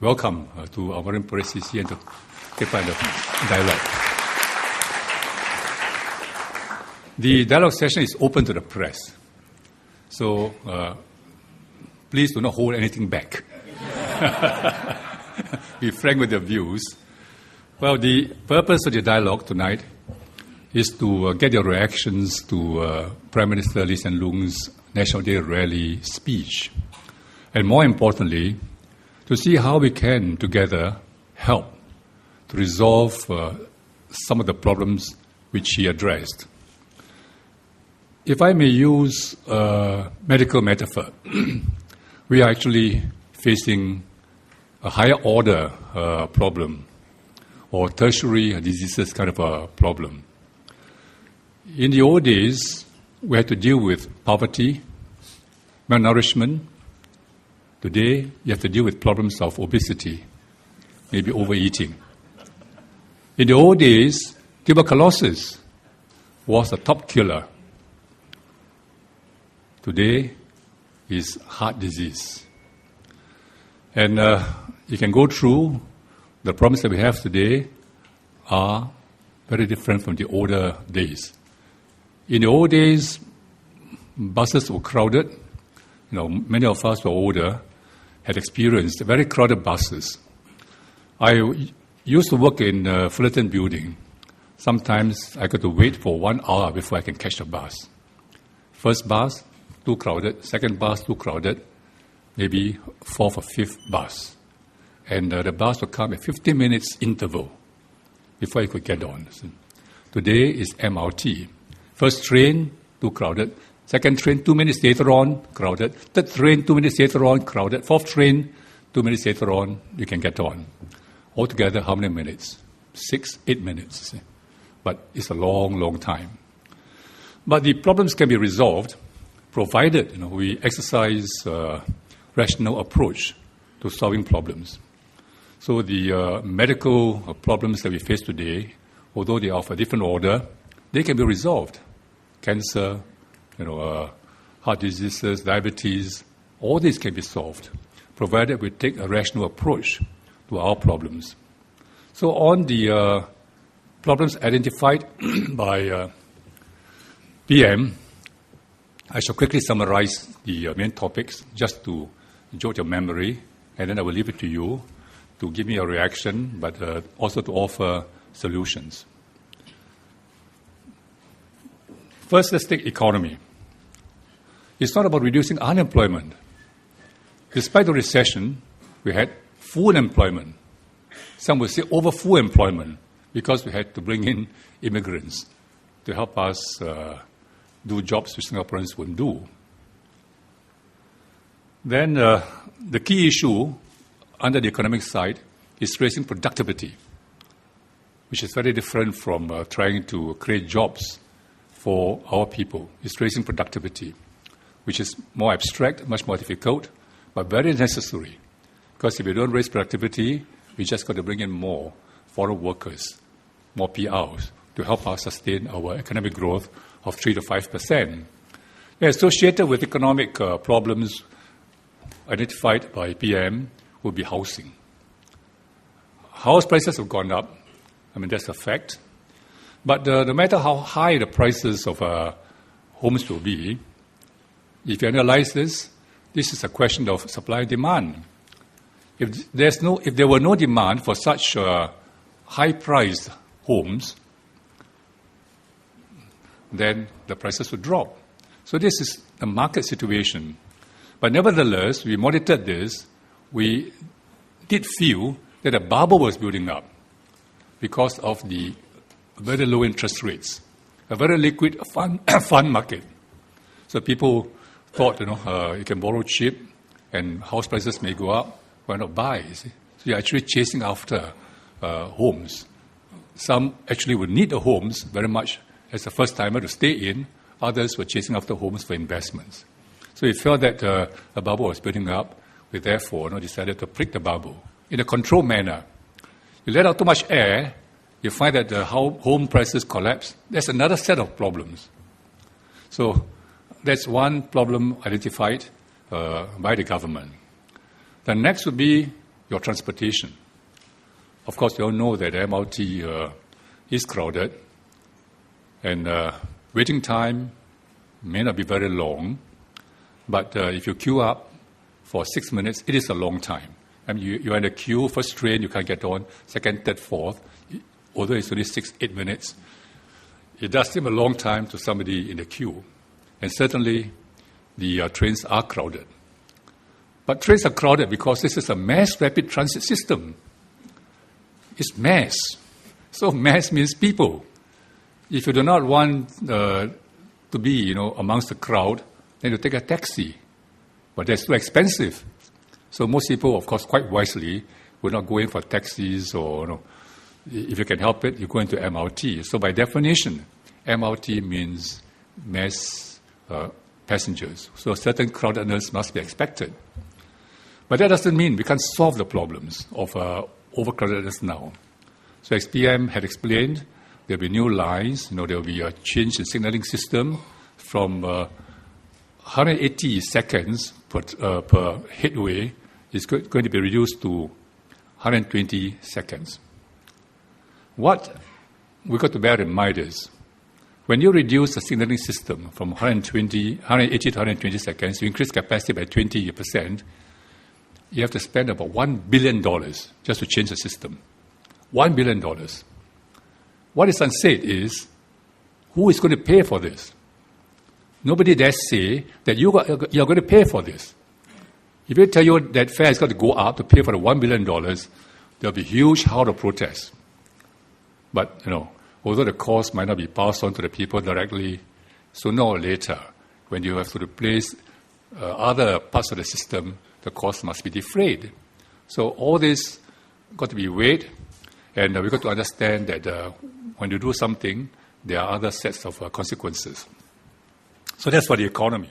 welcome to our Marine Parade GRC and to take part in the dialogue. The dialogue session is open to the press, so please do not hold anything back. Be frank with your views. Well, the purpose of the dialogue tonight is to get your reactions to Prime Minister Lee Hsien Loong's National Day rally speech, and more importantly, to see how we can together help to resolve some of the problems which he addressed. If I may use a medical metaphor, we are actually facing a higher order problem or tertiary diseases kind of a problem. In the old days, we had to deal with poverty, malnourishment. Today, you have to deal with problems of obesity, maybe overeating. In the old days, tuberculosis was a top killer. Today is heart disease. And you can go through the problems that we have today are very different from the older days. In the old days, buses were crowded. Many of us who are older had experienced very crowded buses. I used to work in Fullerton building. Sometimes I got to wait for 1 hour before I can catch the bus. First bus, too crowded. Second bus, too crowded. Maybe fourth or fifth bus. And the bus would come at 15 minutes interval before you could get on. Today is MRT. First train, too crowded. Second train, 2 minutes later on, crowded. Third train, 2 minutes later on, crowded. Fourth train, 2 minutes later on, you can get on. Altogether, how many minutes? 6, 8 minutes. But it's a long, long time. But the problems can be resolved provided we exercise a rational approach to solving problems. So the medical problems that we face today, although they are of a different order, they can be resolved. Cancer, heart diseases, diabetes, all these can be solved, provided we take a rational approach to our problems. So on the problems identified by PM, I shall quickly summarize the main topics just to jog your memory, and then I will leave it to you to give me a reaction, but also to offer solutions. First, let's take economy. It's not about reducing unemployment. Despite the recession, we had full employment. Some would say over full employment because we had to bring in immigrants to help us do jobs which Singaporeans wouldn't do. Then the key issue under the economic side is raising productivity, which is very different from trying to create jobs for our people. It's raising productivity, which is more abstract, much more difficult, but very necessary. Because if we don't raise productivity, we just got to bring in more foreign workers, more PRs, to help us sustain our economic growth of 3 to 5%. Associated with economic problems identified by PM will be housing. House prices have gone up. That's a fact. But no matter how high the prices of homes will be, if you analyze this is a question of supply and demand. If there were no demand for such high-priced homes, then the prices would drop. So this is a market situation. But nevertheless, we monitored this. We did feel that a bubble was building up because of the very low interest rates, a very liquid fund market. So people thought, you can borrow cheap and house prices may go up. Why not buy? So you're actually chasing after homes. Some actually would need the homes very much as a first-timer to stay in. Others were chasing after homes for investments. So we felt that a bubble was building up. We therefore decided to prick the bubble in a controlled manner. You let out too much air, you find that home prices collapse. There's another set of problems. So that's one problem identified by the government. The next would be your transportation. Of course, you all know that MRT is crowded, and waiting time may not be very long, but if you queue up for 6 minutes, it is a long time. I mean, you're in a queue, first train, you can't get on, second, third, fourth, although it's only 6-8 minutes. It does seem a long time to somebody in the queue. And certainly, the trains are crowded. But trains are crowded because this is a mass rapid transit system. It's mass. So mass means people. If you do not want to be, amongst the crowd, then you take a taxi. But that's too expensive. So most people, of course, quite wisely, will not go in for taxis or, if you can help it, you go into MRT. So by definition, MRT means mass passengers. So certain crowdedness must be expected. But that doesn't mean we can't solve the problems of overcrowdedness now. So as PM had explained, there will be new lines, there will be a change in signaling system from 180 seconds per headway is going to be reduced to 120 seconds. What we've got to bear in mind is, when you reduce the signaling system from 180 to 120 seconds, you increase capacity by 20%, you have to spend about $1 billion just to change the system. $1 billion. What is unsaid is, who is going to pay for this? Nobody dares say that you're going to pay for this. If they tell you that fare has got to go up to pay for the $1 billion, there'll be huge howl of protest. But, although the cost might not be passed on to the people directly, sooner or later, when you have to replace other parts of the system, the cost must be defrayed. So all this got to be weighed, and we've got to understand that when you do something, there are other sets of consequences. So that's for the economy.